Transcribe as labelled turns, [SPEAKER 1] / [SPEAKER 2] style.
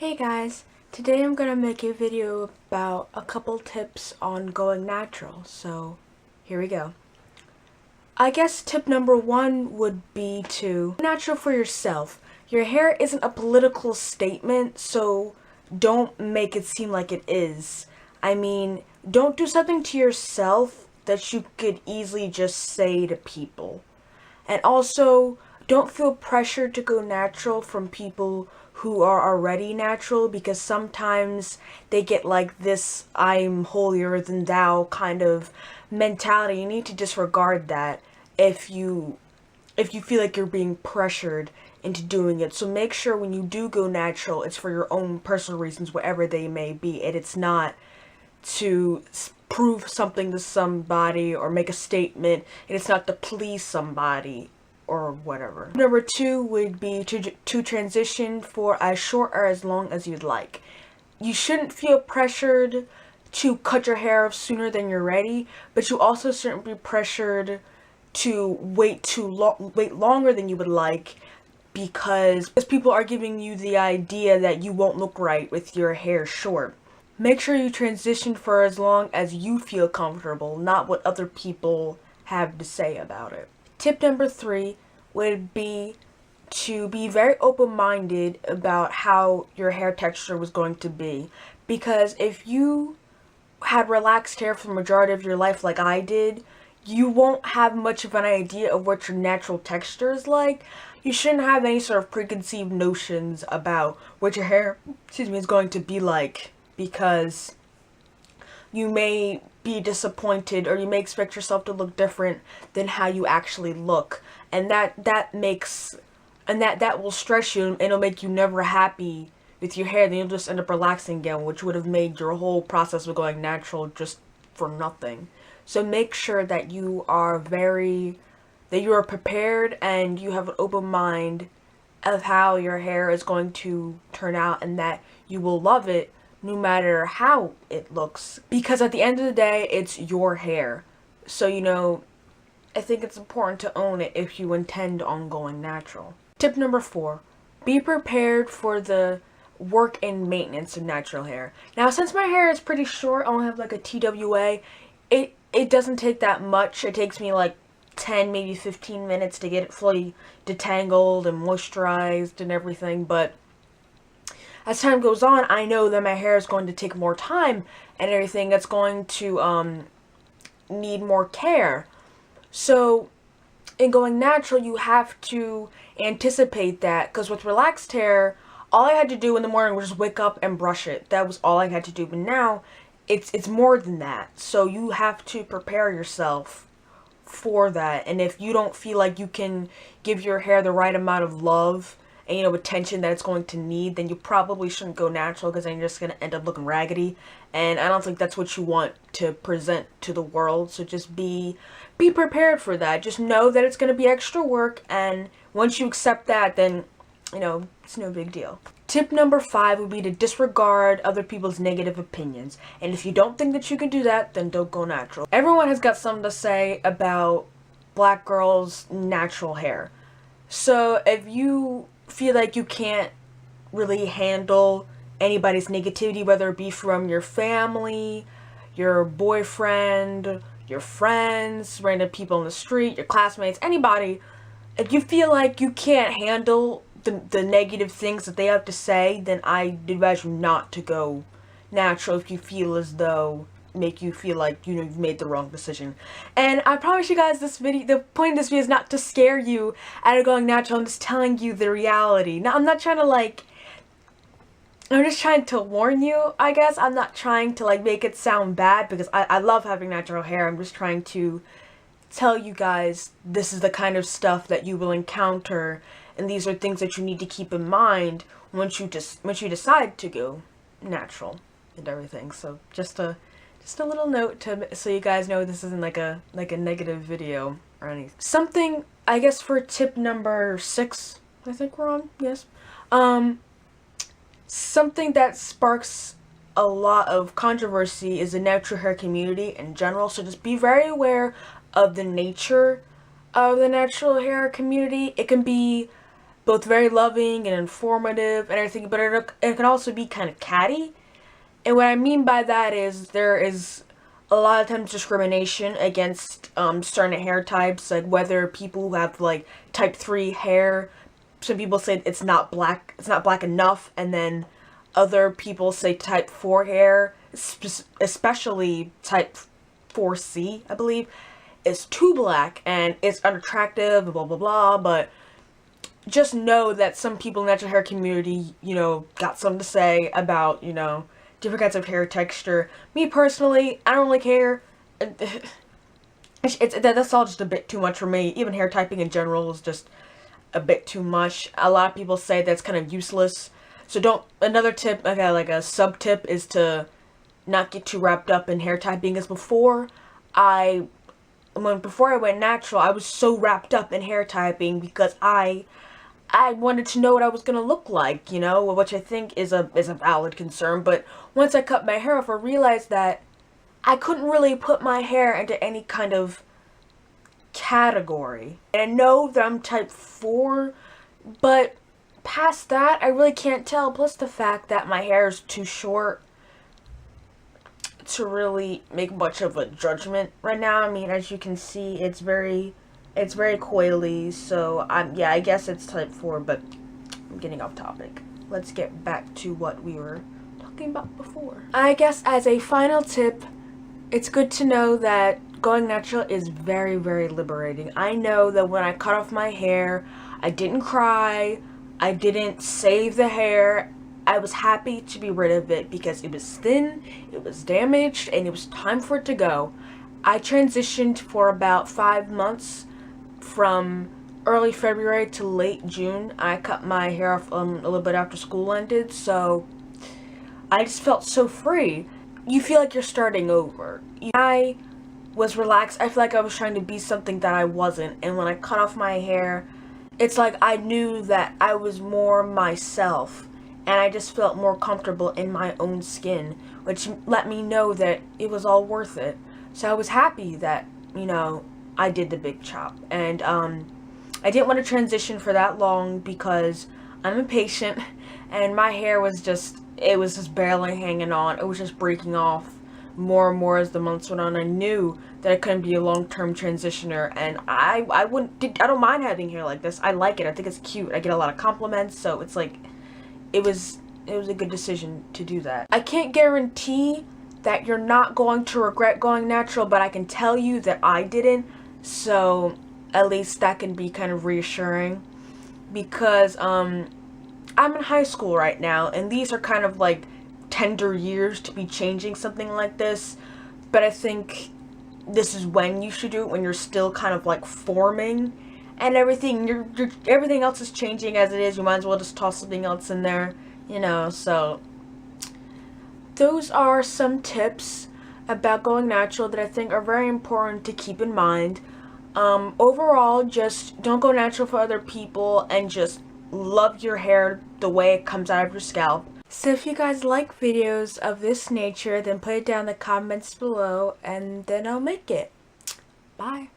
[SPEAKER 1] Hey guys, today I'm gonna make a video about a couple tips on going natural, so here we go. I guess tip number one would be to go natural for yourself. Your hair isn't a political statement, so don't make it seem like it is. I mean, don't do something to yourself that you could easily just say to people. And also, don't feel pressured to go natural from people who are already natural, because sometimes they get like this I'm holier than thou kind of mentality. You need to disregard that if you feel like you're being pressured into doing it. So make sure when you do go natural, it's for your own personal reasons, whatever they may be, and it's not to prove something to somebody or make a statement, and it's not to please somebody or whatever. Number two would be to transition for as short or as long as you'd like. You shouldn't feel pressured to cut your hair off sooner than you're ready, but you also shouldn't be pressured to wait longer than you would like, because people are giving you the idea that you won't look right with your hair short. Make sure you transition for as long as you feel comfortable, not what other people have to say about it. Tip number three would be to be very open-minded about how your hair texture was going to be. Because if you had relaxed hair for the majority of your life like I did, you won't have much of an idea of what your natural texture is like. You shouldn't have any sort of preconceived notions about what your hair, is going to be like, because you may be disappointed, or you may expect yourself to look different than how you actually look, and that will stress you, and it'll make you never happy with your hair. Then you'll just end up relaxing again, which would have made your whole process of going natural just for nothing. So make sure that you are prepared and you have an open mind of how your hair is going to turn out, and that you will love it no matter how it looks, because at the end of the day, it's your hair. So, I think it's important to own it if you intend on going natural. Tip number four, be prepared for the work and maintenance of natural hair. Now, since my hair is pretty short, I only have like a TWA, it doesn't take that much. It takes me like 10, maybe 15 minutes to get it fully detangled and moisturized and everything, but as time goes on, I know that my hair is going to take more time and everything. That's going to need more care. So in going natural, you have to anticipate that, because with relaxed hair, all I had to do in the morning was just wake up and brush it. That was all I had to do. But now it's more than that. So you have to prepare yourself for that. And if you don't feel like you can give your hair the right amount of love and attention that it's going to need, then you probably shouldn't go natural, because then you're just going to end up looking raggedy, and I don't think that's what you want to present to the world. So just be prepared for that. Just know that it's going to be extra work, and once you accept that, then it's no big deal. Tip number five would be to disregard other people's negative opinions, and if you don't think that you can do that, then don't go natural. Everyone has got something to say about black girls' natural hair. So if you feel like you can't really handle anybody's negativity, whether it be from your family, your boyfriend, your friends, random people in the street, your classmates, anybody, if you feel like you can't handle the negative things that they have to say, then I advise you not to go natural if you feel as though make you feel like you've made the wrong decision. And I promise you guys, the point of this video is not to scare you out of going natural. I'm just telling you the reality. Now, I'm not trying to I'm just trying to warn you, I guess. I'm not trying to make it sound bad, because I love having natural hair. I'm just trying to tell you guys this is the kind of stuff that you will encounter, and these are things that you need to keep in mind once you decide to go natural and everything. So just a little note so you guys know this isn't like a negative video or anything. Something, I guess, for tip number 6, I think we're on, yes. Something that sparks a lot of controversy is the natural hair community in general. So just be very aware of the nature of the natural hair community. It can be both very loving and informative and everything, but it can also be kind of catty. And what I mean by that is there is a lot of times discrimination against certain hair types, like whether people who have like type 3 hair, some people say it's not black enough, and then other people say type 4 hair, especially type 4C, I believe, is too black and it's unattractive, blah blah blah. But just know that some people in the natural hair community, got something to say about, different kinds of hair texture. Me personally, I don't really care. That's all just a bit too much for me. Even hair typing in general is just a bit too much. A lot of people say that's kind of useless. So another tip, okay, like a sub tip, is to not get too wrapped up in hair typing. As before I went natural, I was so wrapped up in hair typing because I wanted to know what I was gonna look like, which I think is a valid concern. But once I cut my hair off, I realized that I couldn't really put my hair into any kind of category. And I know that I'm type 4, but past that, I really can't tell. Plus the fact that my hair is too short to really make much of a judgment right now. I mean, as you can see, it's very coily, so I guess it's type 4, but I'm getting off topic. Let's get back to what we were talking about before. I guess as a final tip, it's good to know that going natural is very, very liberating. I know that when I cut off my hair, I didn't cry, I didn't save the hair. I was happy to be rid of it because it was thin, it was damaged, and it was time for it to go. I transitioned for about 5 months. From early February to late June. I cut my hair off a little bit after school ended, so I just felt so free. You feel like you're starting over. I was relaxed. I feel like I was trying to be something that I wasn't, and when I cut off my hair, it's like I knew that I was more myself, and I just felt more comfortable in my own skin, which let me know that it was all worth it. So I was happy that, I did the big chop. And I didn't want to transition for that long because I'm impatient, and my hair was just barely hanging on. It was just breaking off more and more as the months went on. I knew that I couldn't be a long-term transitioner, and I don't mind having hair like this. I like it. I think it's cute. I get a lot of compliments, so it's like it was a good decision to do that. I can't guarantee that you're not going to regret going natural, but I can tell you that I didn't. So at least that can be kind of reassuring, because I'm in high school right now, and these are kind of like tender years to be changing something like this. But I think this is when you should do it, when you're still kind of like forming and everything. Everything else is changing as it is. You might as well just toss something else in there, so those are some tips about going natural that I think are very important to keep in mind. Overall, just don't go natural for other people, and just love your hair the way it comes out of your scalp. So if you guys like videos of this nature, then put it down in the comments below, and then I'll make it. Bye.